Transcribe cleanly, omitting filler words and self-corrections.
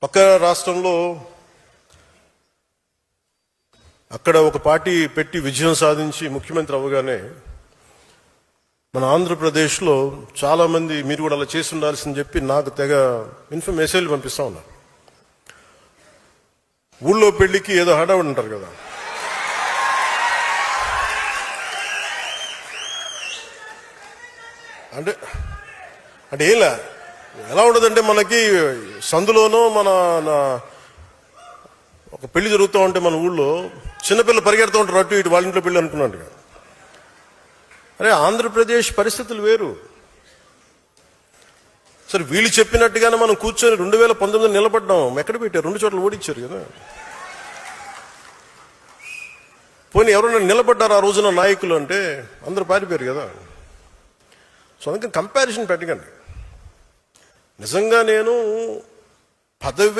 పక్క రాష్ట్రంలో అక్కడ ఒక పార్టీ పెట్టి విజయం సాధించి ముఖ్యమంత్రి అవ్వగానే మన ఆంధ్రప్రదేశ్లో చాలామంది మీరు కూడా అలా చేసి ఉండాల్సిందని చెప్పి నాకు తెగ మెసేజ్లు పంపిస్తూ ఉన్నారు. ఊళ్ళో పెళ్లికి ఏదో హడావుడి ఉంటారు కదా, అంటే అంటే ఏంలా ఎలా ఉండదంటే మనకి సందులోనో మన ఒక పెళ్లి జరుగుతూ ఉంటే మన ఊళ్ళో చిన్నపిల్లలు పరిగెడుతూ ఉంటారు అటు ఇటు, వాళ్ళ ఇంట్లో పెళ్లి అనుకున్నాడు. అరే ఆంధ్రప్రదేశ్ పరిస్థితులు వేరు. సరే వీళ్ళు చెప్పినట్టుగానే మనం కూర్చొని 2019 నిలబడ్డాం, ఎక్కడ పెట్టారు? 2 చోట్ల ఓడించారు కదా. పోనీ ఎవరైనా నిలబడ్డారు ఆ రోజున నాయకులు అంటే అందరూ పారిపోయారు కదా. సో అందుకని కంపారిజన్ పెట్టకండి. నిజంగా నేను పదవి